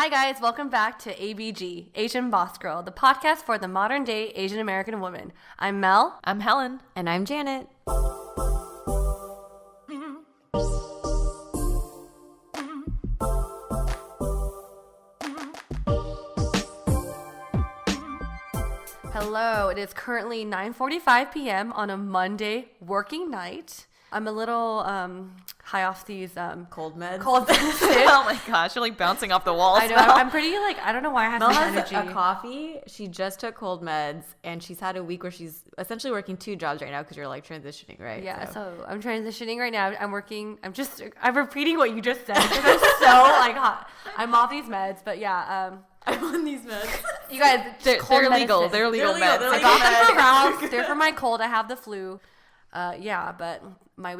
Hi guys, welcome back to ABG, Asian Boss Girl, the podcast for the modern day Asian American woman. I'm Mel. I'm Helen. And I'm Janet. Hello, it is currently 9:45 p.m. on a Monday working night. I'm a little high off these Cold meds. Oh my gosh, you're like bouncing off the walls. I know. Mel. I'm pretty I don't know why I have Mel this has energy. a coffee. She just took cold meds, and she's had a week where she's essentially working 2 jobs right now because you're like transitioning, right? Yeah, so I'm transitioning right now. I'm repeating what you just said because I'm so hot. I'm off these meds, but yeah. I'm on these meds. You guys, they're legal. They're legal meds. I got them for Ralph. They're for my cold. I have the flu. Yeah, but my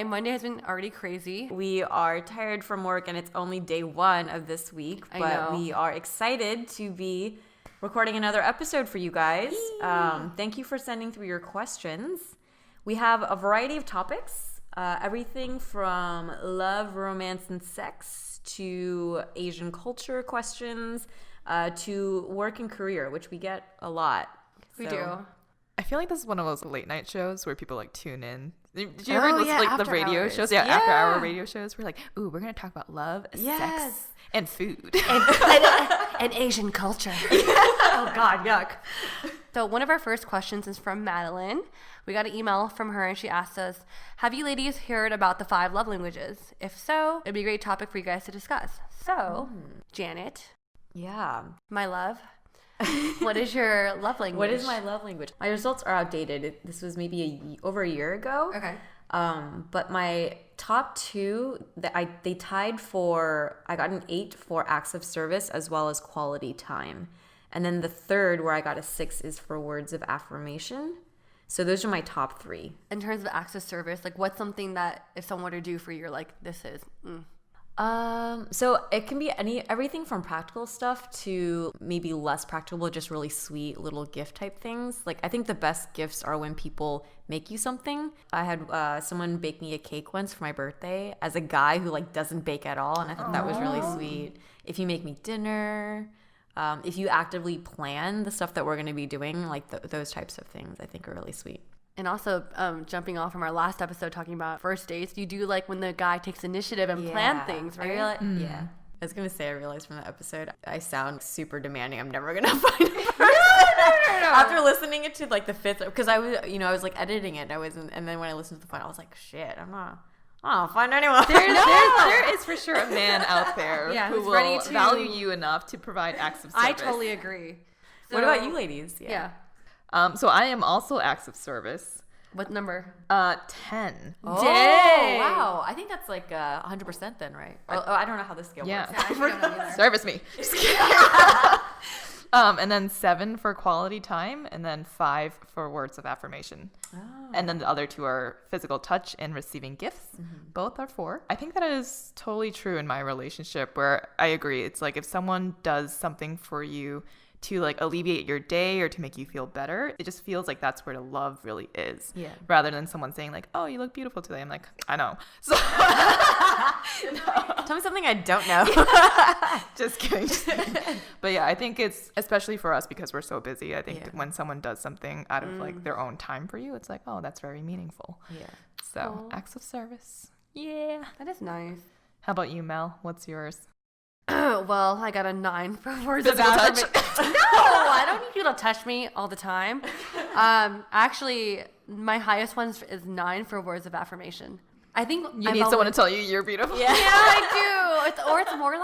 Monday has been already crazy. We are tired from work, and it's only day 1 of this week, but we are excited to be recording another episode for you guys. Thank you for sending through your questions. We have a variety of topics, everything from love, romance, and sex to Asian culture questions to work and career, which we get a lot. We do. I feel like this is one of those late night shows where people like tune in. Did you ever listen to the radio shows? Yeah, after hour radio shows. We're like, ooh, we're gonna talk about love, sex, and food, and Asian culture. Oh God, yuck. So one of our first questions is from Madeline. We got an email from her, and she asked us, "Have you ladies heard about the 5 love languages? If so, it'd be a great topic for you guys to discuss." So, Janet, my love. What is your love language? What is my love language? My results are outdated. This was maybe over a year ago. Okay. But my top 2, they tied for, I got an 8 for acts of service as well as quality time. And then the third, where I got a 6, is for words of affirmation. So those are my top 3. In terms of acts of service, what's something that if someone were to do for you, you're like, this is... So it can be everything from practical stuff to maybe less practical, just really sweet little gift type things. I think the best gifts are when people make you something. I had someone bake me a cake once for my birthday as a guy who doesn't bake at all, and I thought that was really sweet. If you make me dinner, if you actively plan the stuff that we're going to be doing, those types of things, I think are really sweet. And also, jumping off from our last episode talking about first dates, you do when the guy takes initiative and plan things, right? Yeah. I was going to say, I realized from the episode, I sound super demanding. I'm never going to find a person. No. After listening it to the 5th, because I was editing it, and then when I listened to the final, I was like, shit, I don't find anyone. There is for sure a man out there who will ready to value you enough to provide acts of service. I totally agree. So, what about you ladies? Yeah. So I am also acts of service. What number? 10. Oh, dang. Wow. I think that's 100% then, right? I don't know how this scale works. Yeah, I don't know either. Service me. And then 7 for quality time, and then 5 for words of affirmation. Oh. And then the other 2 are physical touch and receiving gifts. Mm-hmm. Both are 4. I think that is totally true in my relationship, where I agree. It's if someone does something for you to alleviate your day or to make you feel better, it just feels like that's where the love really is. Yeah. Rather than someone saying oh, you look beautiful today. I'm I know. So Tell me something I don't know. Just kidding. But yeah, I think it's, especially for us because we're so busy, I think when someone does something out of their own time for you, it's oh, that's very meaningful. Yeah. So acts of service. Yeah. That is nice. How about you, Mel? What's yours? Well, I got a 9 for words of affirmation. No, I don't need you to touch me all the time. Actually, my highest one is 9 for words of affirmation. I think you need someone to tell you you're beautiful. Yeah, I do. It's more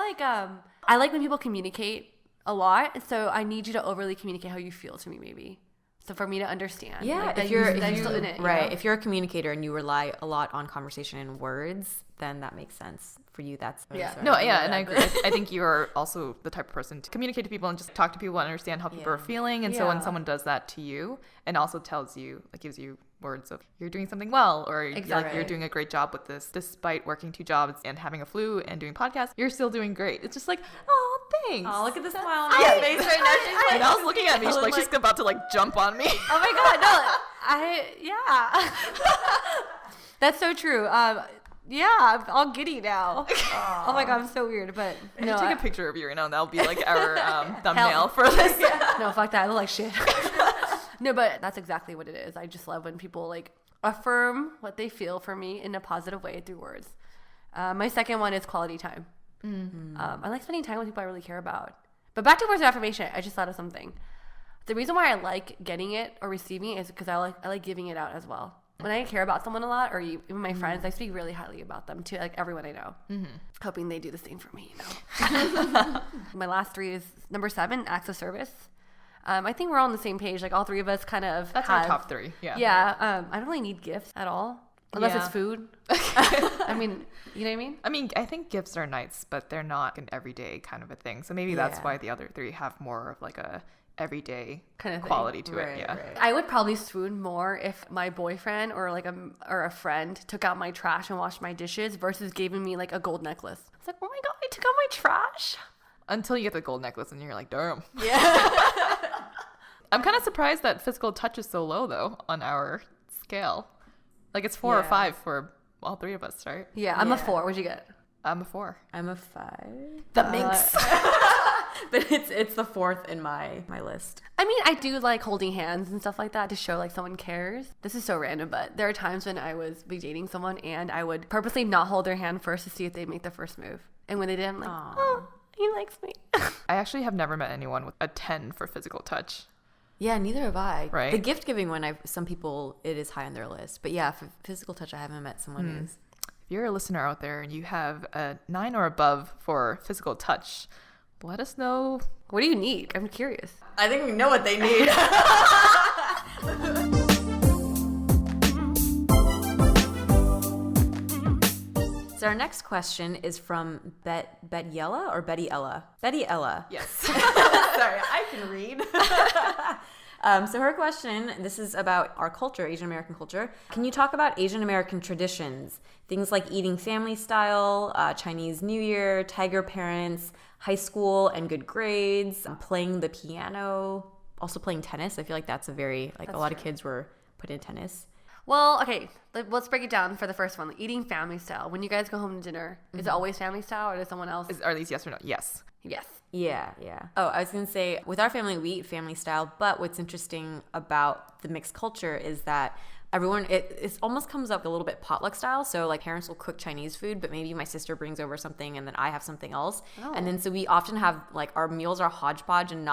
I like when people communicate a lot, so I need you to overly communicate how you feel to me, maybe. So for me to understand. Yeah, if you're in it, right. If you're a communicator and you rely a lot on conversation and words, then that makes sense. For you, that's and I agree. I think you're also the type of person to communicate to people and just talk to people and understand how people are feeling. And so when someone does that to you and also tells you, gives you words of you're doing something well, or you're doing a great job with this, despite working 2 jobs and having a flu and doing podcasts, you're still doing great. It's just oh, thanks. Oh, look at the smile on my face right now. And I was looking at me, she's about to jump on me. Oh my God, no, yeah. That's so true. Yeah, I'm all giddy now. Oh my God, I'm so weird. But no, take a picture of you right now, and that'll be like our thumbnail for this. No, fuck that. I look like shit. No, but that's exactly what it is. I just love when people like affirm what they feel for me in a positive way through words. My second one is quality time. I like spending time with people I really care about. But back to words of affirmation, I just thought of something. The reason why I like getting it or receiving it is because I like giving it out as well. When I care about someone a lot, or even my friends, I speak really highly about them to like everyone I know, hoping they do the same for me. My last three is number 7, acts of service. I think we're all on the same page. Like all three of us kind of That's our top 3. Yeah. Yeah. I don't really need gifts at all. Unless it's food. I mean, you know what I mean? I mean, I think gifts are nice, but they're not an everyday kind of a thing. So maybe that's why the other 3 have more of like a everyday kind of quality to it. Yeah. Right. I would probably swoon more if my boyfriend or like a friend took out my trash and washed my dishes versus giving me like a gold necklace. It's like, oh my God, I took out my trash. Until you get the gold necklace and you're like, damn. Yeah. I'm kind of surprised that physical touch is so low though on our scale. Like it's 4 or 5 for all 3 of us, right? Yeah, I'm a 4. What'd you get? I'm a 4. I'm a 5. The minx. But it's the 4th in my list. I mean, I do like holding hands and stuff like that to show like someone cares. This is so random, but there are times when I was dating someone and I would purposely not hold their hand first to see if they'd make the first move. And when they did, I'm like, oh, he likes me. I actually have never met anyone with a 10 for physical touch. Yeah, neither have I. Right. The gift giving one, some people, it is high on their list. But yeah, for physical touch, I haven't met someone who's. If you're a listener out there and you have a 9 or above for physical touch, let us know. What do you need? I'm curious. I think we know what they need. So our next question is from Betty-Ella or Betty Ella? Betty Ella. Yes. Sorry, I can read. So her question, this is about our culture, Asian American culture. Can you talk about Asian American traditions? Things like eating family style, Chinese New Year, tiger parents, high school and good grades, playing the piano, also playing tennis. I feel like that's a lot of kids were put in tennis. Well, okay, let's break it down for the first one. Eating family style. When you guys go home to dinner, is it always family style or does someone else? Are these yes or no? Yes. Yes. Yeah. Oh, I was going to say, with our family, we eat family style, but what's interesting about the mixed culture is that everyone, it almost comes up a little bit potluck style. So like parents will cook Chinese food, but maybe my sister brings over something and then I have something else. Oh. And then so we often have like our meals are hodgepodge and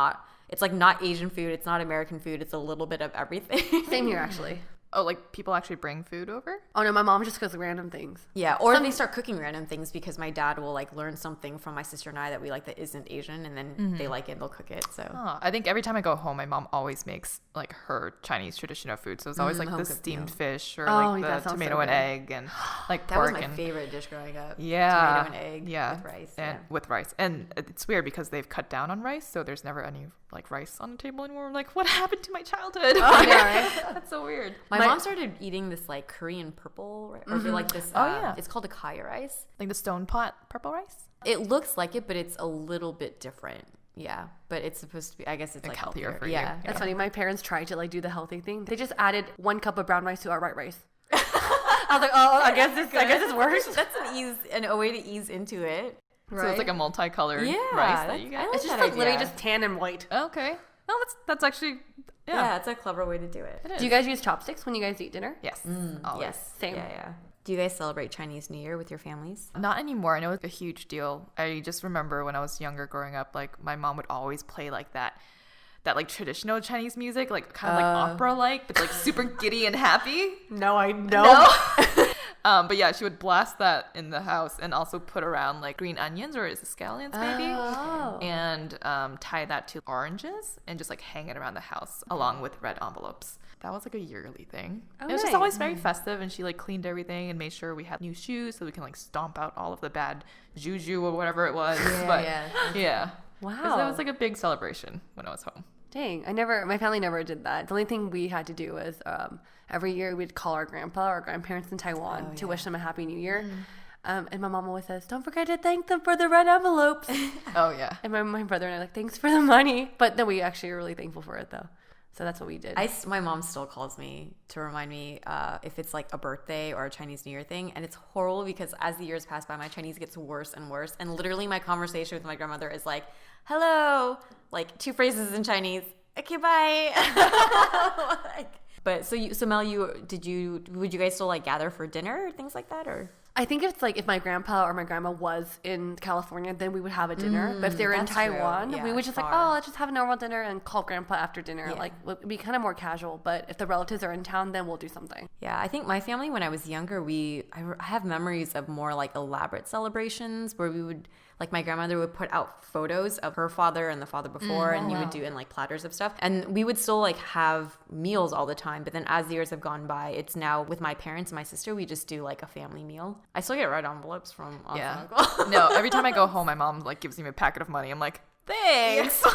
it's like not Asian food. It's not American food. It's a little bit of everything. Same here, actually. Oh, like people actually bring food over? Oh no, my mom just cooks random things. Yeah, or they start cooking random things because my dad will like learn something from my sister and I that we like that isn't Asian, and then they like it and they'll cook it. So I think every time I go home, my mom always makes like her Chinese traditional food. So it's always like the steamed fish or like the tomato and egg and like that pork. was my favorite dish growing up. Yeah, tomato and egg with rice. And with rice, and it's weird because they've cut down on rice, so there's never any like rice on the table anymore. I'm like, what happened to my childhood? Oh, yeah, right? That's so weird. My mom started eating this like Korean purple or like this. It's called a kaya rice, like the stone pot purple rice. It looks like it, but it's a little bit different. Yeah, but it's supposed to be. I guess it's like healthier for you. Yeah, that's funny. My parents tried to like do the healthy thing. They just added 1 cup of brown rice to our white rice. I was like, oh, I guess this works. That's a way to ease into it. Right? So it's like a multicolored rice that you get. It's just like literally just tan and white. Okay. No, that's actually it's a clever way to do it. Do you guys use chopsticks when you guys eat dinner? Yes. Yes. Same. Yeah. Do you guys celebrate Chinese New Year with your families? Not anymore. I know it's a huge deal. I just remember when I was younger growing up, like my mom would always play like that like traditional Chinese music, like kind of like opera like, but like super giddy and happy. No, I know. But yeah, she would blast that in the house and also put around like green onions or is it scallions maybe? Oh. And tie that to oranges and just like hang it around the house along with red envelopes. That was like a yearly thing. It was just always very festive, and she like cleaned everything and made sure we had new shoes so we can like stomp out all of the bad juju or whatever it was. Yeah. Wow. That was like a big celebration when I was home. Dang, my family never did that. The only thing we had to do was every year we'd call our grandpa or grandparents in Taiwan to wish them a happy new year. And my mom always says, don't forget to thank them for the red envelopes. Oh, yeah. And my brother and I are like, thanks for the money. But then we actually are really thankful for it, though. So that's what we did. My mom still calls me to remind me if it's like a birthday or a Chinese New Year thing. And it's horrible because as the years pass by, my Chinese gets worse and worse. And literally my conversation with my grandmother is like, hello, like 2 phrases in Chinese. Okay, bye. But so Mel, would you guys still like gather for dinner or things like that, or? I think it's like if my grandpa or my grandma was in California, then we would have a dinner. But if they were in Taiwan, we would just like, let's just have a normal dinner and call grandpa after dinner. Yeah. Like, it'd be kind of more casual. But if the relatives are in town, then we'll do something. Yeah, I think my family, when I was younger, I have memories of more like elaborate celebrations where we would, like my grandmother would put out photos of her father and the father before, and you would do in like platters of stuff. And we would still like have meals all the time. But then as the years have gone by, it's now with my parents and my sister, we just do like a family meal. I still get red envelopes from Aunt and Uncle. No, every time I go home, my mom like gives me a packet of money. I'm like, thanks. You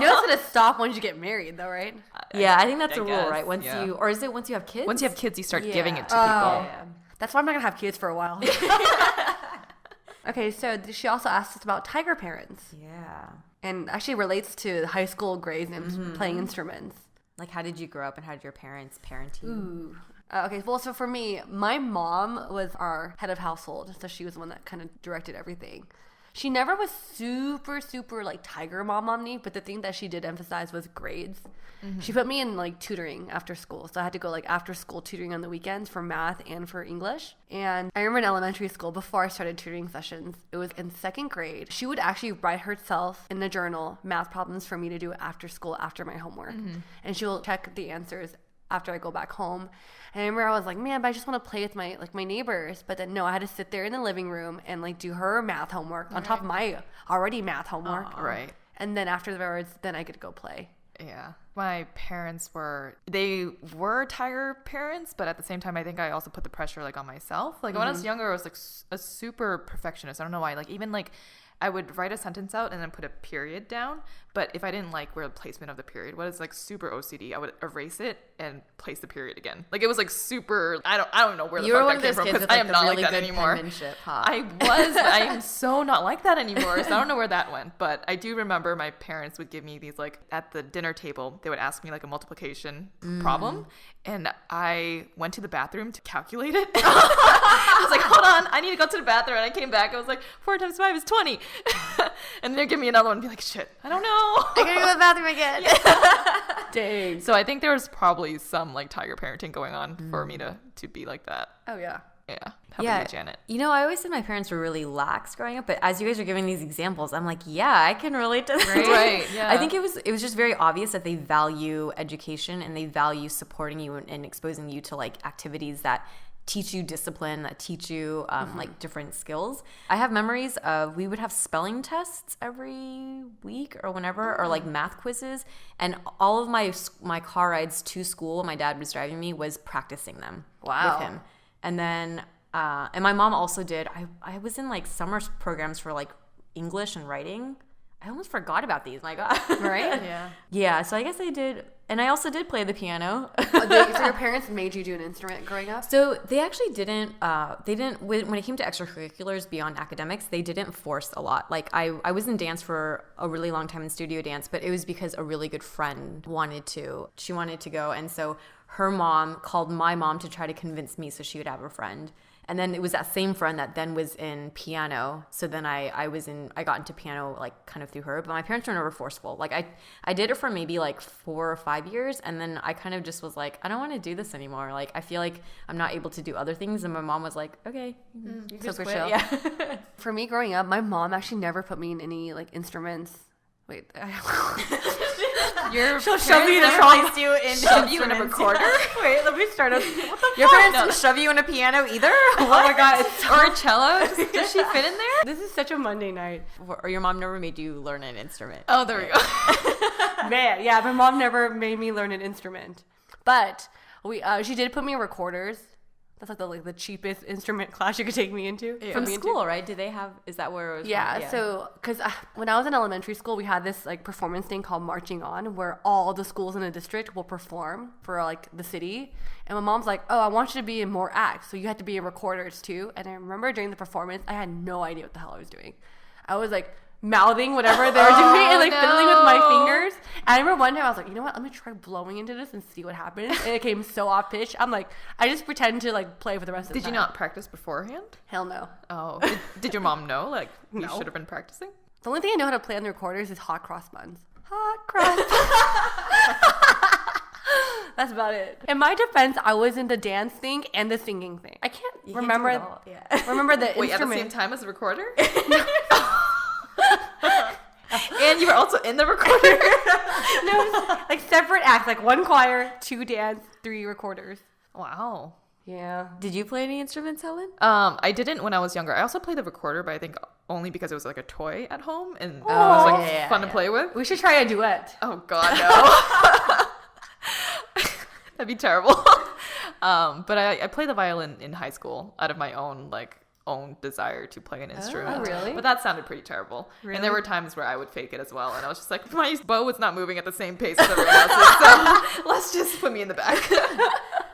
know it's gonna stop once you get married, though, right? Yeah, I think that's a rule, right? Once you, or is it once you have kids? Once you have kids, you start giving it to people. Yeah. That's why I'm not gonna have kids for a while. Okay, so she also asked us about tiger parents. Yeah. And actually relates to high school grades and playing instruments. Like, how did you grow up and how did your parents parent you? Ooh. Okay, well, so for me, my mom was our head of household, so she was the one that kind of directed everything. She never was super, super, like, tiger mom on me, but the thing that she did emphasize was grades. She put me in, like, tutoring after school, so I had to go, like, after-school tutoring on the weekends for math and for English. And I remember in elementary school, before I started tutoring sessions, it was in 2nd grade, she would actually write herself in a journal math problems for me to do after school after my homework. And she will check the answers after I go back home. And I remember I was like, man, but I just want to play with my neighbors. But then no, I had to sit there in the living room and like do her math homework on top of my already math homework. Right. And then afterwards, then I could go play. Yeah. My parents were tiger parents, but at the same time, I think I also put the pressure like on myself. Like when I was younger, I was like a super perfectionist. I don't know why. Like even like I would write a sentence out and then put a period down. But if I didn't like where the placement of the period was like super OCD, I would erase it and place the period again. Like it was like super. I don't know where the fuck that came from because I am not like that anymore. Huh? I was. But I am so not like that anymore. So I don't know where that went. But I do remember my parents would give me these like at the dinner table. They would ask me like a multiplication problem, and I went to the bathroom to calculate it. I was like, hold on, I need to go to the bathroom. And I came back. I was like, 4 times 5 is 20. And they'd give me another one and be like, shit, I don't know. I gotta go to the bathroom again. Yeah. Dang. So I think there was probably some like tiger parenting going on for me to be like that. Oh, yeah. Yeah. How about you, Janet? You know, I always said my parents were really lax growing up, but as you guys are giving these examples, I'm like, yeah, I can relate to this. Right. Yeah. I think it was just very obvious that they value education and they value supporting you and exposing you to like activities that teach you discipline, that teach you like different skills. I have memories of we would have spelling tests every week or whenever, or like math quizzes, and all of my car rides to school, my dad was driving me, was practicing them with him. And then and my mom also did. I was in like summer programs for like English and writing. I almost forgot about these. My God. Right? Yeah. Yeah. So I guess I did. And I also did play the piano. So your parents made you do an instrument growing up? So they actually didn't, when it came to extracurriculars beyond academics, they didn't force a lot. Like I was in dance for a really long time in studio dance, but it was because a really good friend she wanted to go. And so her mom called my mom to try to convince me so she would have a friend. And then it was that same friend that then was in piano. So then I got into piano like kind of through her. But my parents were never forceful. Like I did it for maybe like 4 or 5 years. And then I kind of just was like, I don't want to do this anymore. Like I feel like I'm not able to do other things. And my mom was like, okay, you can just quit. Yeah. For me growing up, my mom actually never put me in any like instruments. Wait. She'll shove you in a recorder. Wait, let me start up. What the Your parents didn't shove you in a piano either? Oh my God. Or a cello? Does she fit in there? This is such a Monday night. Or your mom never made you learn an instrument? Oh, there we go. Man, yeah, my mom never made me learn an instrument. But she did put me in recorders. That's like the cheapest instrument class you could take me into. Yeah. From school, right? Did they have, is that where it was? Yeah. So, because when I was in elementary school, we had this like performance thing called Marching On, where all the schools in the district will perform for like the city. And my mom's like, oh, I want you to be in more acts. So you had to be in recorders too. And I remember during the performance, I had no idea what the hell I was doing. I was like mouthing whatever they were doing and like fiddling with my fingers. I remember one time I was like, you know what? Let me try blowing into this and see what happens. And it came so off pitch. I'm like, I just pretend to like play for the rest of the time. Did you not practice beforehand? Hell no. Oh. Did your mom know? Like, you should have been practicing? The only thing I know how to play on the recorders is hot cross buns. Hot cross. That's about it. In my defense, I was in the dance thing and the singing thing. I can't remember. Remember the Wait, instrument. at the same time as the recorder? And you were also in the recorder? No, like separate acts, like 1 choir, 2 dance, 3 recorders. Wow. Yeah. Did you play any instruments, Helen? I didn't when I was younger. I also played the recorder, but I think only because it was like a toy at home and it was like fun to play with. We should try a duet. Oh God, no. That'd be terrible. But I played the violin in high school out of my own desire to play an instrument. Oh, really? But that sounded pretty terrible. Really? And there were times where I would fake it as well. And I was just like, my bow was not moving at the same pace as everyone else's. So let's just put me in the back.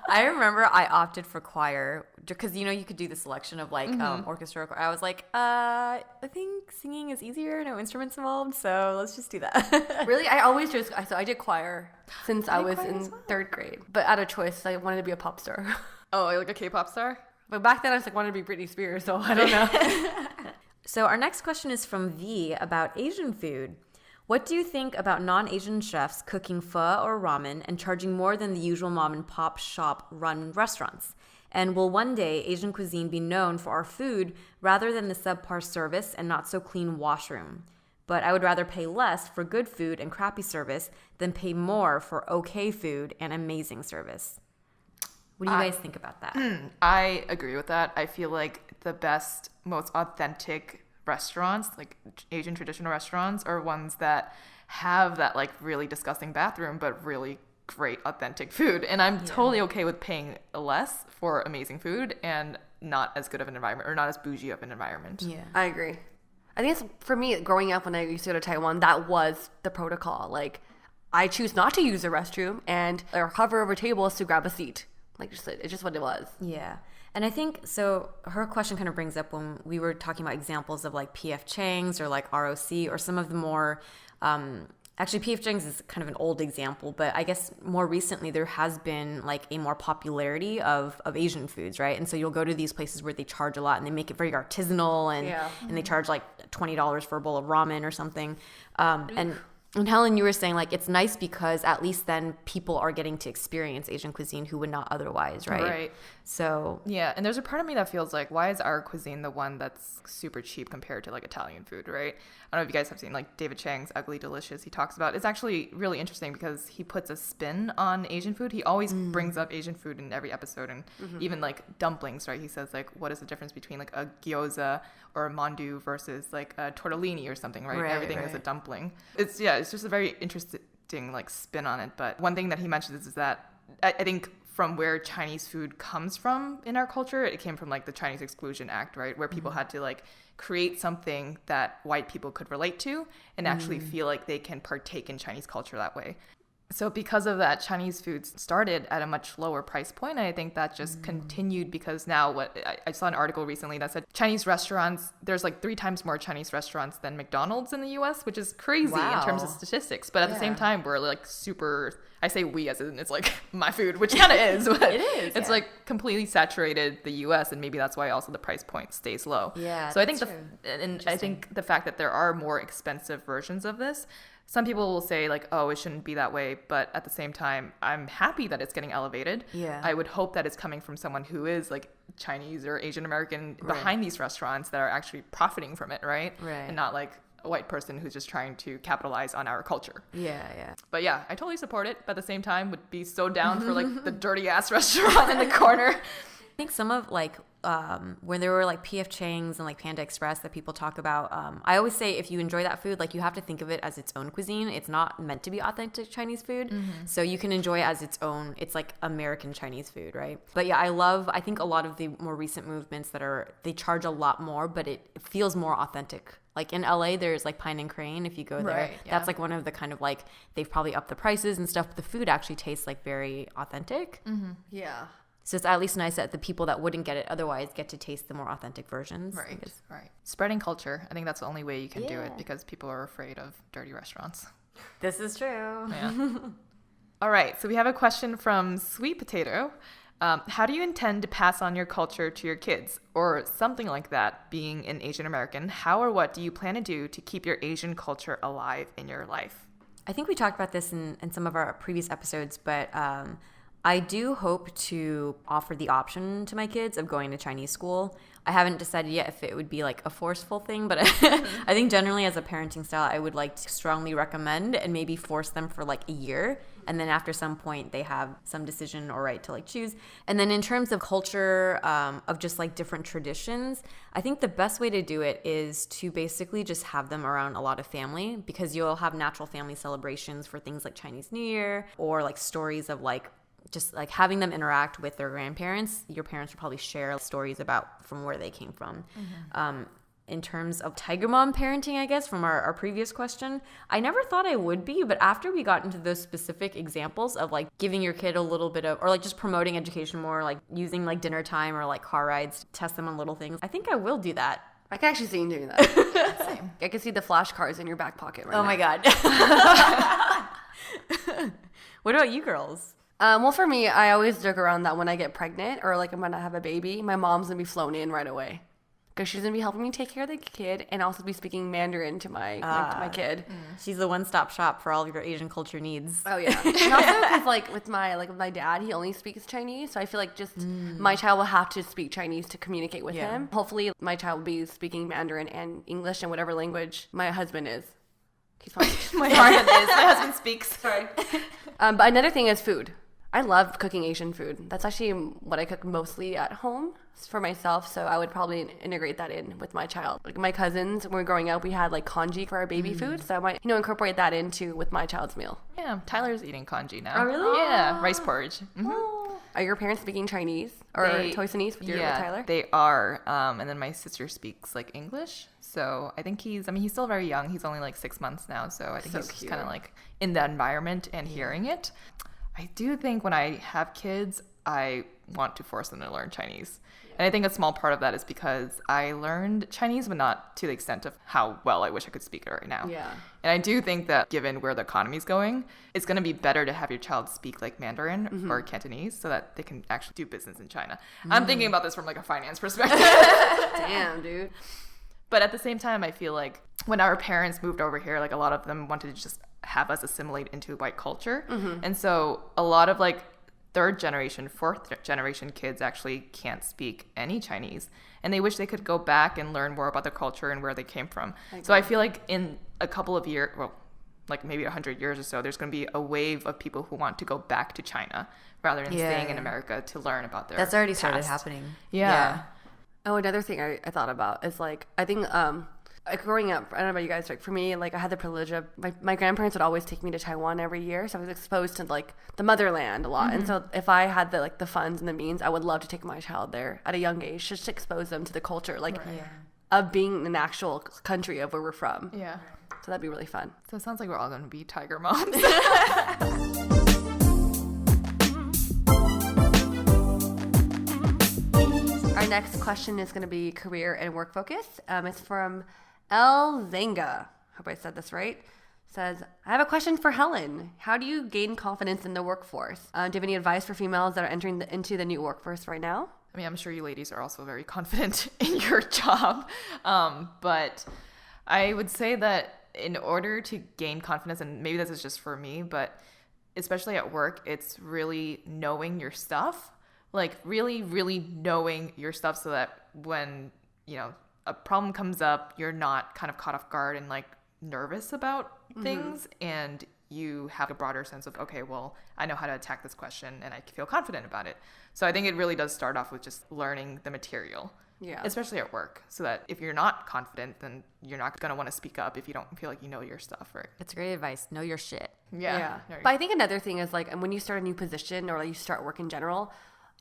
I remember I opted for choir because, you could do the selection of like orchestra. I was like, I think singing is easier. No instruments involved. So let's just do that. Really? I did choir since I was in 3rd grade. But out of choice, I wanted to be a pop star. Oh, like a K-pop star? But back then I was like, wanted to be Britney Spears, so I don't know. So our next question is from V about Asian food. What do you think about non-Asian chefs cooking pho or ramen and charging more than the usual mom and pop shop run restaurants? And will one day Asian cuisine be known for our food rather than the subpar service and not so clean washroom? But I would rather pay less for good food and crappy service than pay more for okay food and amazing service. What do you guys think about that? I agree with that. I feel like the best, most authentic restaurants, like Asian traditional restaurants, are ones that have that like really disgusting bathroom, but really great authentic food. And I'm totally okay with paying less for amazing food and not as good of an environment or not as bougie of an environment. Yeah. I agree. I think it's, for me, growing up when I used to go to Taiwan, that was the protocol. Like, I choose not to use the restroom and or hover over tables to grab a seat. Like, it's just what it was. Yeah. And I think, so her question kind of brings up when we were talking about examples of like P.F. Chang's or like ROC or some of the more, actually P.F. Chang's is kind of an old example, but I guess more recently there has been like a more popularity of Asian foods, right? And so you'll go to these places where they charge a lot and they make it very artisanal and they charge like $20 for a bowl of ramen or something. And Helen, you were saying like it's nice because at least then people are getting to experience Asian cuisine who would not otherwise, right? Right. So yeah, and there's a part of me that feels like, why is our cuisine the one that's super cheap compared to like Italian food, right? I don't know if you guys have seen like David Chang's Ugly Delicious. He talks about, it's actually really interesting because he puts a spin on Asian food. He always brings up Asian food in every episode, and even like dumplings, right? He says like, what is the difference between like a gyoza or a mandu versus like a tortellini or something, right? Everything is a dumpling. It's just a very interesting like spin on it. But one thing that he mentions is that I think from where Chinese food comes from in our culture, it came from like the Chinese Exclusion Act, right? Where people had to like create something that white people could relate to and actually feel like they can partake in Chinese culture that way. So because of that, Chinese food started at a much lower price point. And I think that just continued because now I saw an article recently that said Chinese restaurants, there's like 3 times more Chinese restaurants than McDonald's in the US, which is crazy in terms of statistics. But at the same time, we're like super, I say we as in it's like my food, which kind of is. But it is. It's like completely saturated the US, and maybe that's why also the price point stays low. Yeah. So I think I think the fact that there are more expensive versions of this, some people will say like, oh, it shouldn't be that way. But at the same time, I'm happy that it's getting elevated. Yeah. I would hope that it's coming from someone who is like Chinese or Asian American behind these restaurants that are actually profiting from it, right? And not like a white person who's just trying to capitalize on our culture. yeah. But yeah, I totally support it. But at the same time, would be so down for like the dirty ass restaurant in the corner. I think some of like when there were like P.F. Chang's and like Panda Express that people talk about, I always say if you enjoy that food, like you have to think of it as its own cuisine. It's not meant to be authentic Chinese food. So you can enjoy it as its own. It's like American Chinese food, right? But yeah, I think a lot of the more recent movements they charge a lot more, but it feels more authentic. Like in LA, there's like Pine and Crane. If you go there, that's like one of the kind of like, they've probably upped the prices and stuff, but the food actually tastes like very authentic. Yeah. So it's at least nice that the people that wouldn't get it otherwise get to taste the more authentic versions. Right. Spreading culture. I think that's the only way you can do it because people are afraid of dirty restaurants. This is true. Yeah. All right. So we have a question from Sweet Potato. How do you intend to pass on your culture to your kids? Or something like that, being an Asian American. How or what do you plan to do to keep your Asian culture alive in your life? I think we talked about this in some of our previous episodes, but I do hope to offer the option to my kids of going to Chinese school. I haven't decided yet if it would be like a forceful thing, but I think generally as a parenting style, I would like to strongly recommend and maybe force them for like a year. And then after some point, they have some decision or right to like choose. And then in terms of culture, of just like different traditions, I think the best way to do it is to basically just have them around a lot of family, because you'll have natural family celebrations for things like Chinese New Year or like stories of like just like having them interact with their grandparents. Your parents will probably share stories about from where they came from. In terms of tiger mom parenting, I guess, from our previous question, I never thought I would be, but after we got into those specific examples of like giving your kid a little bit of, or like just promoting education more, like using like dinner time or like car rides to test them on little things, I think I will do that. I can actually see you doing that. Same. I can see the flashcards in your back pocket right now. Oh my God. What about you girls? Well, for me, I always joke around that when I get pregnant or like when I have a baby, my mom's going to be flown in right away. Because she's going to be helping me take care of the kid and also be speaking Mandarin to my kid. She's the one-stop shop for all of your Asian culture needs. Oh, yeah. And also because like with my dad, he only speaks Chinese. So I feel like just my child will have to speak Chinese to communicate with him. Hopefully my child will be speaking Mandarin and English and whatever language my husband is. He's probably My husband speaks. Sorry. But another thing is food. I love cooking Asian food. That's actually what I cook mostly at home for myself. So I would probably integrate that in with my child. Like my cousins, when we were growing up, we had like congee for our baby food. So I might, incorporate that into with my child's meal. Yeah, Tyler's eating congee now. Oh, really? Yeah, rice porridge. Are your parents speaking Chinese or Toisanese with Tyler? They are. And then my sister speaks like English. So I think he's still very young. He's only like 6 months now. So I think he's just kind of like in that environment and hearing it. I do think when I have kids, I want to force them to learn Chinese. And I think a small part of that is because I learned Chinese, but not to the extent of how well I wish I could speak it right now. Yeah. And I do think that given where the economy is going, it's going to be better to have your child speak like Mandarin or Cantonese so that they can actually do business in China. I'm thinking about this from like a finance perspective. Damn, dude. But at the same time, I feel like when our parents moved over here, like a lot of them wanted to just have us assimilate into white culture. And so a lot of like third generation, fourth generation kids actually can't speak any Chinese. And they wish they could go back and learn more about the culture and where they came from. So I feel like in a couple of years, well, like maybe 100 years or so, there's going to be a wave of people who want to go back to China rather than staying in America to learn about their That's already past. started happening. Yeah. Oh, another thing I thought about is like, I think like growing up, I don't know about you guys, like for me, like I had the privilege of my grandparents would always take me to Taiwan every year, so I was exposed to like the motherland a lot. And so if I had the funds and the means, I would love to take my child there at a young age, just to expose them to the culture, like of being an actual country of where we're from. Yeah. So that'd be really fun. So it sounds like we're all going to be tiger moms. Our next question is going to be career and work focus. It's from El Zanga. Hope I said this right. Says, I have a question for Helen. How do you gain confidence in the workforce? Do you have any advice for females that are entering into the new workforce right now? I mean, I'm sure you ladies are also very confident in your job. But I would say that in order to gain confidence, and maybe this is just for me, but especially at work, it's really knowing your stuff. Like really, really knowing your stuff so that when, a problem comes up, you're not kind of caught off guard and like nervous about things, and you have a broader sense of, okay, well, I know how to attack this question and I feel confident about it. So I think it really does start off with just learning the material. Yeah. Especially at work, so that if you're not confident, then you're not going to want to speak up if you don't feel like you know your stuff, right? That's great advice. Know your shit. Yeah. But I think another thing is like, when you start a new position or like you start work in general,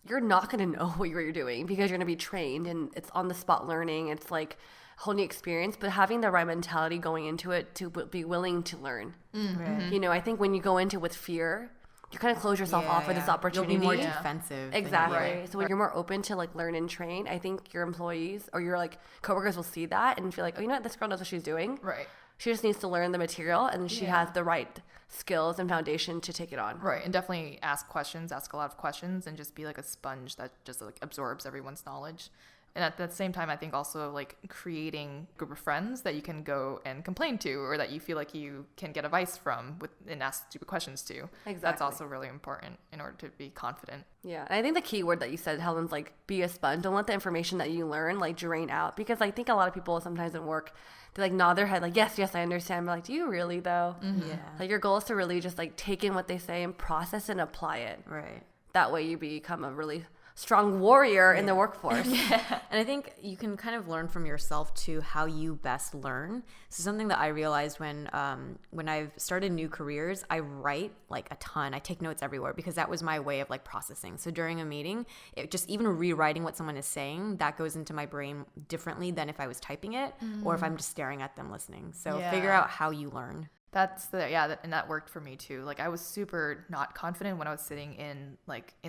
you're not going to know what you're doing because you're going to be trained and it's on the spot learning. It's like a whole new experience, but having the right mentality going into it to be willing to learn. I think when you go into with fear, you kind of close yourself off for this opportunity. You'll be more defensive. Exactly. Right. So when you're more open to like learn and train, I think your employees or your like coworkers will see that and feel like, oh, you know what, this girl knows what she's doing. Right. She just needs to learn the material, and she has the right skills and foundation to take it on. Right. And definitely ask a lot of questions, and just be like a sponge that just like absorbs everyone's knowledge. And at the same time, I think also like creating a group of friends that you can go and complain to, or that you feel like you can get advice from and ask stupid questions to. Exactly. That's also really important in order to be confident. Yeah. And I think the key word that you said, Helen's like, be a sponge. Don't let the information that you learn like drain out. Because I think a lot of people sometimes in work, they like nod their head like, yes, I understand. But like, do you really though? Mm-hmm. Yeah. Like your goal is to really just like take in what they say and process and apply it. Right. That way you become a really strong warrior in the workforce. And I think you can kind of learn from yourself too how you best learn. So something that I realized when I've started new careers, I write like a ton. I take notes everywhere because that was my way of like processing. So during a meeting, it just even rewriting what someone is saying, that goes into my brain differently than if I was typing it or if I'm just staring at them listening. So figure out how you learn. And that worked for me too. Like I was super not confident when I was sitting in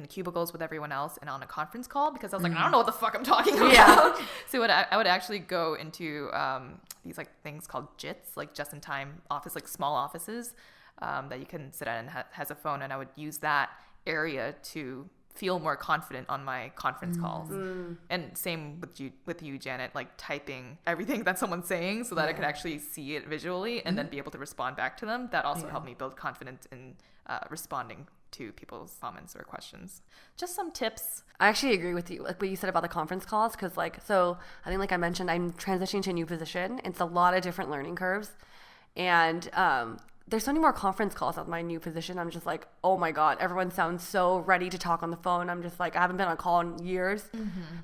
cubicles with everyone else and on a conference call, because I was like, I don't know what the fuck I'm talking about. Yeah. So I would actually go into these like things called JITs, like just in time office, like small offices that you can sit at and has a phone, and I would use that area to feel more confident on my conference calls. And same with you, Janet, like typing everything that someone's saying so that I could actually see it visually and then be able to respond back to them. That also helped me build confidence in responding to people's comments or questions. Just some tips. I actually agree with you, like what you said about the conference calls, because like, so I think like I mentioned, I'm transitioning to a new position. It's a lot of different learning curves, and there's so many more conference calls at my new position. I'm just like, oh my God, everyone sounds so ready to talk on the phone. I'm just like, I haven't been on a call in years.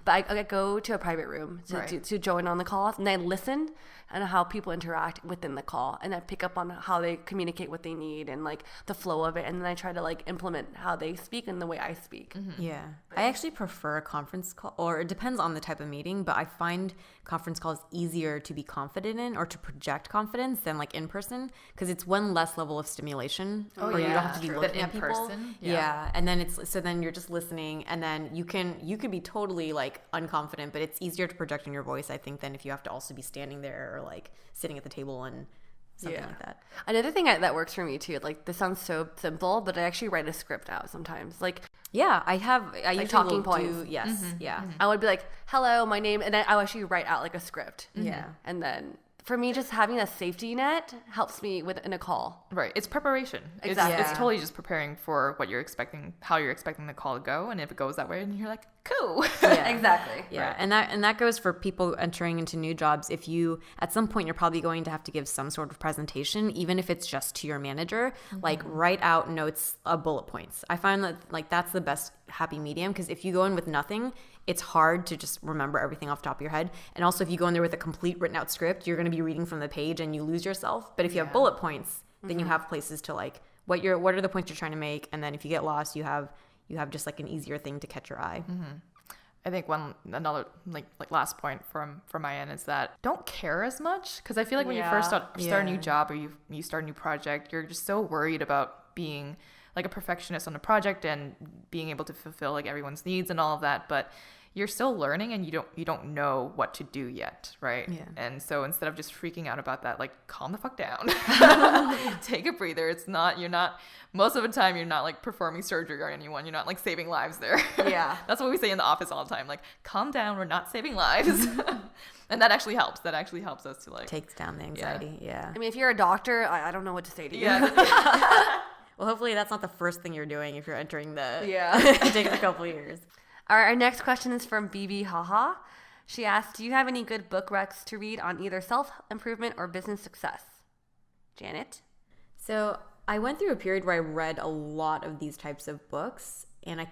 But I go to a private room to join on the calls, and I listen and how people interact within the call, and I pick up on how they communicate what they need and like the flow of it, and then I try to like implement how they speak and the way I speak. Yeah. I actually prefer a conference call, or it depends on the type of meeting, but I find conference calls easier to be confident in or to project confidence than like in person, because it's one less level of stimulation where you don't have to be looking at people. Person. Yeah. And then then you're just listening, and then you could be totally like unconfident, but it's easier to project in your voice, I think, than if you have to also be standing there or like sitting at the table and something like that. Another thing that works for me too, like this sounds so simple, but I actually write a script out sometimes. Like, yeah, I usually talking points. I would be like, hello, my name, and then I would actually write out like a script. Yeah. And then for me, just having a safety net helps me in a call. Right. It's preparation. Exactly. It's totally just preparing for what you're expecting, how you're expecting the call to go. And if it goes that way, and you're like, cool. Yeah. Exactly. Yeah. Right. And that goes for people entering into new jobs. If you, at some point, you're probably going to have to give some sort of presentation, even if it's just to your manager, like write out notes of bullet points. I find that like that's the best happy medium, because if you go in with nothing, it's hard to just remember everything off the top of your head. And also if you go in there with a complete written out script, you're going to be reading from the page and you lose yourself. But if you have bullet points, then you have places to like, what are the points you're trying to make? And then if you get lost, you have just like an easier thing to catch your eye. I think another last point from my end is that don't care as much, because I feel like when you first start a new job, or you start a new project, you're just so worried about being like a perfectionist on the project and being able to fulfill like everyone's needs and all of that, but you're still learning and you don't know what to do yet, right? Yeah. And so instead of just freaking out about that, like calm the fuck down. Take a breather. Most of the time you're not like performing surgery on anyone. You're not like saving lives there. Yeah. That's what we say in the office all the time. Like, calm down, we're not saving lives. And that actually helps. That actually helps us to like takes down the anxiety. Yeah. I mean, if you're a doctor, I don't know what to say to you. Yeah. Well, hopefully that's not the first thing you're doing if you're entering the it takes a couple years. All right, our next question is from BB Haha. She asked, do you have any good book recs to read on either self-improvement or business success? Janet? So I went through a period where I read a lot of these types of books, and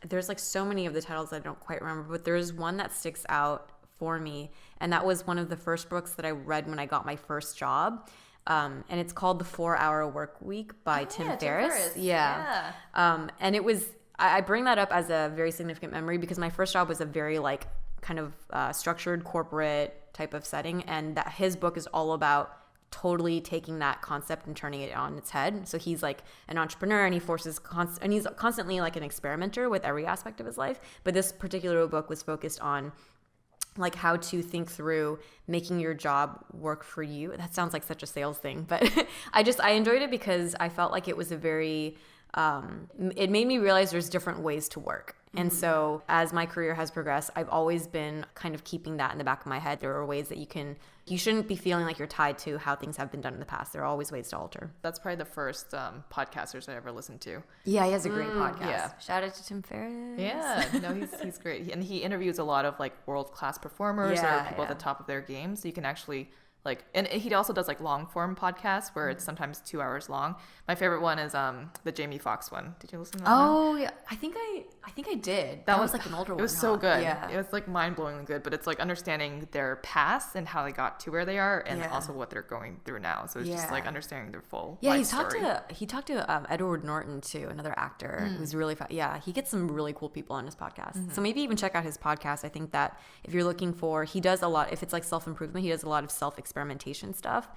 there's like so many of the titles I don't quite remember, but there's one that sticks out for me, and that was one of the first books that I read when I got my first job. And it's called The 4-Hour Work Week by Tim Ferriss. Yeah. And it was, I bring that up as a very significant memory because my first job was a very like kind of structured corporate type of setting, and that his book is all about totally taking that concept and turning it on its head. So he's like an entrepreneur, and he forces and he's constantly like an experimenter with every aspect of his life. But this particular book was focused on like how to think through making your job work for you. That sounds like such a sales thing, but I enjoyed it because I felt like it was a very it made me realize there's different ways to work. And so as my career has progressed, I've always been kind of keeping that in the back of my head. There are ways that you shouldn't be feeling like you're tied to how things have been done in the past. There are always ways to alter. That's probably the first podcasters I ever listened to. Yeah, he has a great podcast. Yeah. Shout out to Tim Ferriss. Yeah, no, he's great. And he interviews a lot of like world-class performers or people at the top of their game. So you can actually like, and he also does like long form podcasts where it's sometimes 2 hours long. My favorite one is the Jamie Foxx one. Did you listen to that one? Oh yeah, I think I did. That was like an older one. It was so good. Yeah, it was like mind-blowingly good. But it's like understanding their past and how they got to where they are, and also what they're going through now. So it's just like understanding their full life story. He talked to Edward Norton too, another actor who's really he gets some really cool people on his podcast. So maybe even check out his podcast. I think that if you're looking for, he does a lot. If it's like self-improvement, he does a lot of self-experimentation stuff,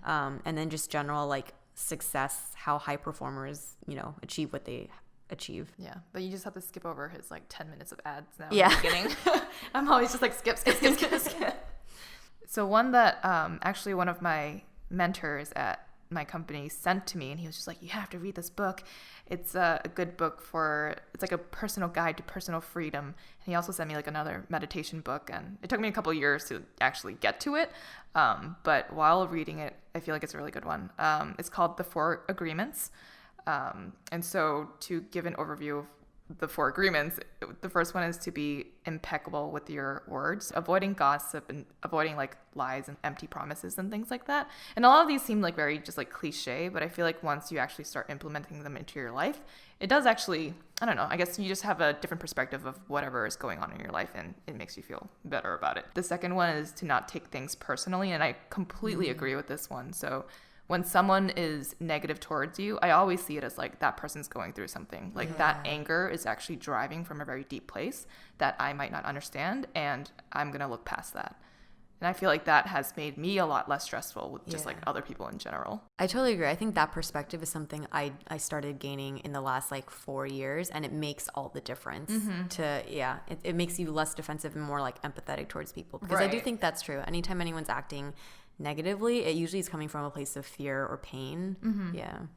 and then just general like success, how high performers achieve what they achieve. Yeah, but you just have to skip over his like 10 minutes of ads now. Yeah. In the beginning. I'm always just like skip. So one that actually one of my mentors at my company sent to me, and he was just like, you have to read this book. It's a good book it's like a personal guide to personal freedom. And he also sent me like another meditation book, and it took me a couple of years to actually get to it. But while reading it, I feel like it's a really good one. It's called The 4 Agreements. And so to give an overview of the 4 agreements, the first one is to be impeccable with your words, avoiding gossip and avoiding like lies and empty promises and things like that. And a lot of these seem like very just like cliche, but I feel like once you actually start implementing them into your life, it does actually, I don't know, I guess you just have a different perspective of whatever is going on in your life, and it makes you feel better about it. The second one is to not take things personally, and I completely agree with this one. So when someone is negative towards you, I always see it as like that person's going through something. Like that anger is actually driving from a very deep place that I might not understand, and I'm going to look past that. And I feel like that has made me a lot less stressful with just like other people in general. I totally agree. I think that perspective is something I started gaining in the last like 4 years, and it makes all the difference it makes you less defensive and more like empathetic towards people, because I do think that's true. Anytime anyone's acting negatively, it usually is coming from a place of fear or pain.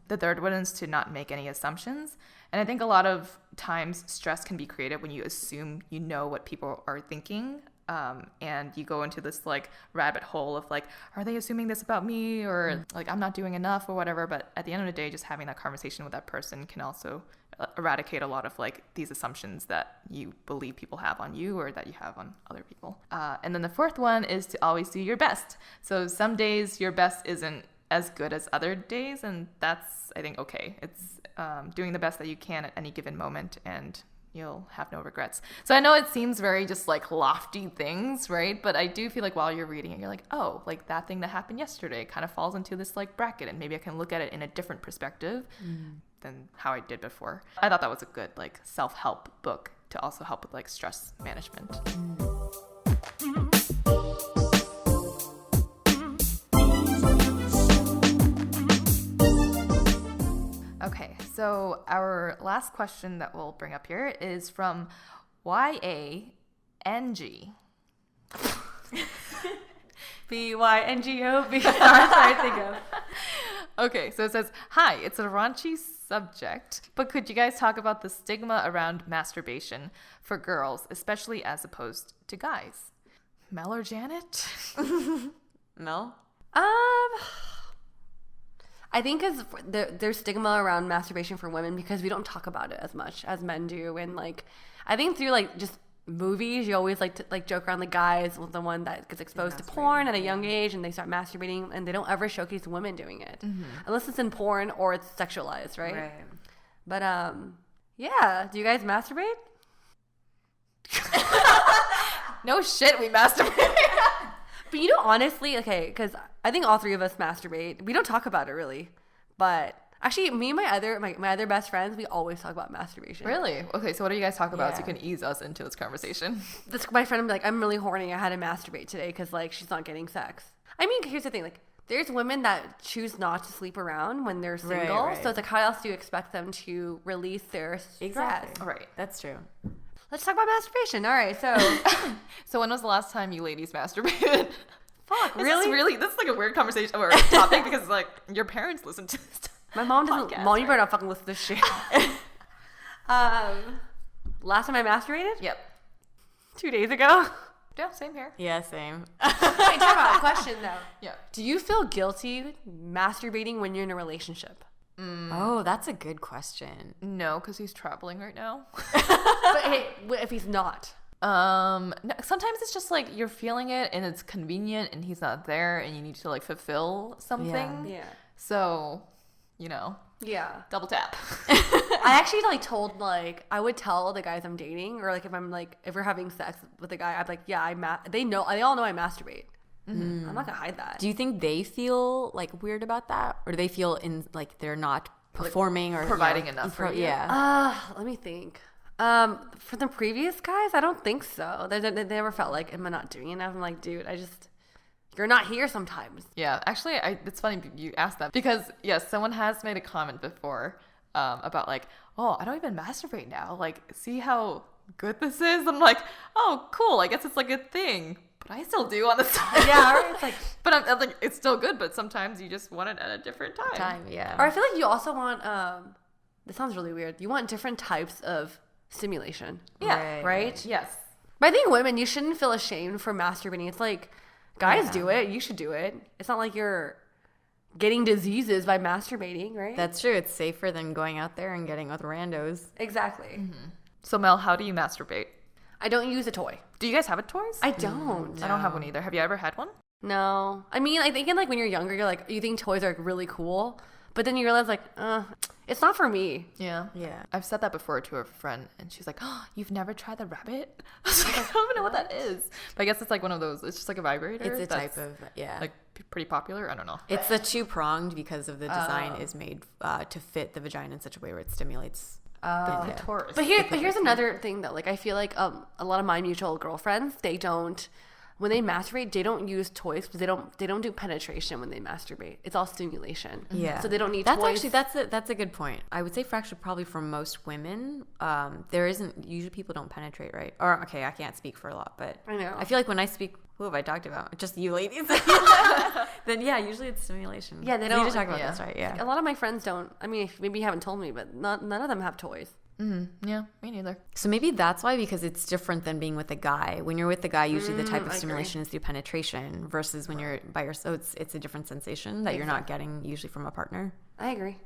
The third one is to not make any assumptions, and I think a lot of times stress can be created when you assume you know what people are thinking, and you go into this like rabbit hole of like, are they assuming this about me, or like I'm not doing enough or whatever. But at the end of the day, just having that conversation with that person can also eradicate a lot of like these assumptions that you believe people have on you or that you have on other people. And then the fourth one is to always do your best. So some days your best isn't as good as other days, and that's, I think, okay. It's doing the best that you can at any given moment, and you'll have no regrets. So I know it seems very just like lofty things, right? But I do feel like while you're reading it, you're like, oh, like that thing that happened yesterday kind of falls into this like bracket, and maybe I can look at it in a different perspective than how I did before. I thought that was a good like self-help book to also help with like stress management. Okay, so our last question that we'll bring up here is from YANG. BYNGO. Sorry, I think of. Okay, so it says, hi, it's a raunchy subject, but could you guys talk about the stigma around masturbation for girls, especially as opposed to guys? Mel or Janet? Mel? I think there's stigma around masturbation for women because we don't talk about it as much as men do, and like I think through like just movies you always like to like joke around the guys with the one that gets exposed to porn at a young age and they start masturbating, and they don't ever showcase women doing it unless it's in porn or it's sexualized, right? But yeah, do you guys masturbate? No shit, we masturbate. But you know, honestly, okay, because I think all three of us masturbate. We don't talk about it really, but actually, me and my other best friends, we always talk about masturbation. Really? Okay, so what do you guys talk about so you can ease us into this conversation? My friend would be like, I'm really horny. I had to masturbate today because like she's not getting sex. I mean, here's the thing, like There's women that choose not to sleep around when they're single. Right. So it's like, how else do you expect them to release their stress? Exactly. Right. That's true. Let's talk about masturbation. All right, so So when was the last time you ladies masturbated? fuck, Really? This is like a weird conversation or topic because like your parents listen to this. My mom doesn't. Podcast, Mom, you better right? not fucking listen to this shit. Last time I masturbated? Yep. 2 days ago. Yeah, same here. Yeah, same. Wait, talk about a question though. Yeah. Do you feel guilty masturbating when you're in a relationship? Oh, that's a good question. No, because he's traveling right now. But hey, if he's not? No, sometimes it's just like you're feeling it and it's convenient and he's not there and you need to like fulfill something. Yeah. So, Yeah. double tap. I actually like told like I would tell the guys I'm dating or like if we're having sex with a guy, I'd be like, yeah, they all know I masturbate. I'm not gonna hide that. Do you think they feel like weird about that, or do they feel in like they're not performing or providing enough for you? Yeah. Let me think. For the previous guys, I don't think so. They never felt like, am I not doing enough? I'm like, dude, you're not here sometimes. Yeah, actually, it's funny you asked that because yes, someone has made a comment before about like, oh, I don't even masturbate now. Like, see how good this is? I'm like, oh, cool. I guess it's like a thing, but I still do on the side. Yeah, right? It's like, but I'm like, it's still good. But sometimes you just want it at a different time. Yeah. or I feel like you also want. This sounds really weird. You want different types of stimulation. Yeah. Right? Yes. But I think women, you shouldn't feel ashamed for masturbating. It's like, guys do it. You should do it. It's not like you're getting diseases by masturbating, right? That's true. It's safer than going out there and getting with randos. exactly. So Mel, how do you masturbate? I don't use a toy. Do you guys have a toys? I don't. I don't have one either. Have you ever had one? No. I mean, I think in like when you're younger, you think toys are like, really cool, but then you realize like, it's not for me. Yeah. Yeah. I've said that before to a friend, and she's like, "Oh, you've never tried the rabbit?" I was like, "I don't even know what that is." But I guess it's like one of those. It's just like a vibrator. It's a that's, type of like pretty popular. I don't know. It's the two-pronged because of the design is made to fit the vagina in such a way where it stimulates. The Taurus. But here's another thing though. Like I feel like a lot of my mutual girlfriends, when they masturbate, they don't use toys because they don't do penetration when they masturbate. It's all stimulation. Yeah. So they don't need That's toys. actually that's a good point. I would say probably for most women, there isn't usually people don't penetrate, right? Or okay, I can't speak for a lot, but I know. I feel like when I speak, who have I talked about? Just you ladies. Then yeah, usually it's stimulation. Yeah, they We don't- need to talk about yeah. this, right? Yeah. A lot of my friends don't. I mean, maybe you haven't told me, but none of them have toys. Yeah, me neither. So maybe that's why, because it's different than being with a guy. When you're with a guy, usually the type I of agree. stimulation is through penetration versus when you're by yourself. So it's a different sensation that you're not getting usually from a partner. I agree.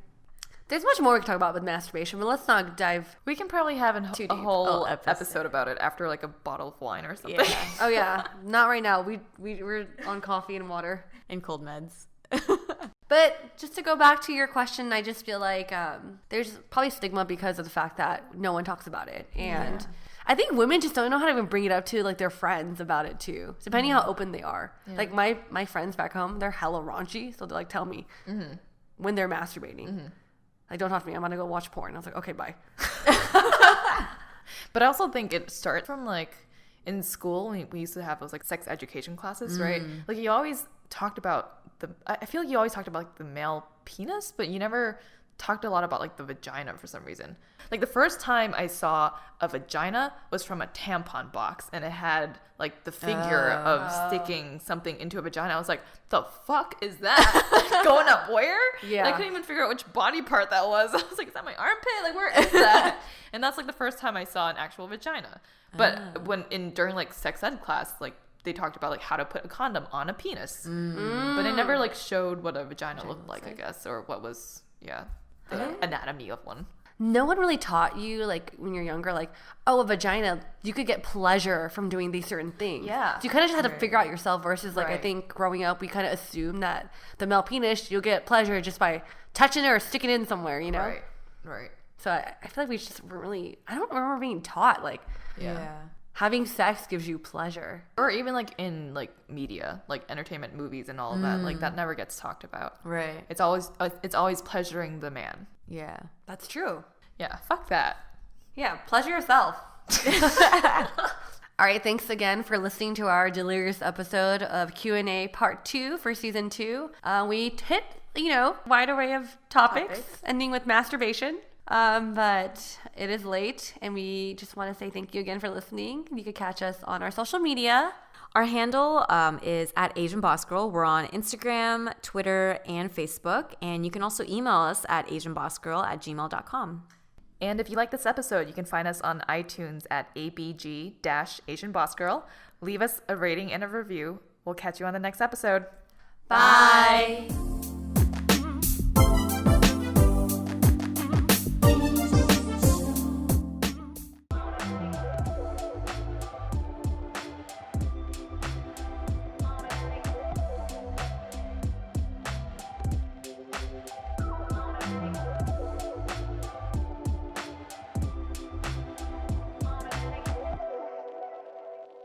There's much more we can talk about with masturbation, but let's not dive. We can probably have a deep. whole episode. episode about it after like a bottle of wine or something. Yeah. Oh yeah, not right now. We're on coffee and water. And cold meds. But just to go back to your question, I just feel like there's probably stigma because of the fact that no one talks about it, and I think women just don't know how to even bring it up to like their friends about it too, depending how open they are. Like my friends back home, they're hella raunchy, so they like tell me when they're masturbating. Like, don't talk to me. I'm gonna go watch porn. I was like, okay, bye. But I also think it starts from like in school. We used to have those like sex education classes, right? Like you always talked about I feel like you always talked about like the male penis, but you never talked a lot about like the vagina for some reason. Like the first time I saw a vagina was from a tampon box, and it had like the figure of sticking something into a vagina. I was like, the fuck is that? Going up where? Yeah. And I couldn't even figure out which body part that was. I was like, is that my armpit? Like, where is that? And that's like the first time I saw an actual vagina. But during like sex ed class, like they talked about like how to put a condom on a penis, but it never like showed what a vagina looked like, I guess, or what was the anatomy of one. No one really taught you like when you're younger, like, oh, a vagina, you could get pleasure from doing these certain things. Yeah. So you kind of just had to figure out yourself versus like I Right. think growing up we kind of assumed that the male penis you'll get pleasure just by touching it or sticking it in somewhere, you know. Right. So I feel like we just weren't really. I don't remember being taught like having sex gives you pleasure. Or even like in like media, like entertainment movies and all of that, like that never gets talked about. Right. It's always pleasuring the man. Yeah. That's true. Yeah, fuck that. Yeah, pleasure yourself. All right, thanks again for listening to our delirious episode of Q&A Part 2 for Season 2. We hit, wide array of topics, ending with masturbation. But it is late, and we just want to say thank you again for listening. You could catch us on our social media. Our handle is at Asian Boss Girl. We're on Instagram, Twitter, and Facebook. And you can also email us at asianbossgirl@gmail.com. And if you like this episode, you can find us on iTunes at ABG-Asian Boss Girl. Leave us a rating and a review. We'll catch you on the next episode. Bye.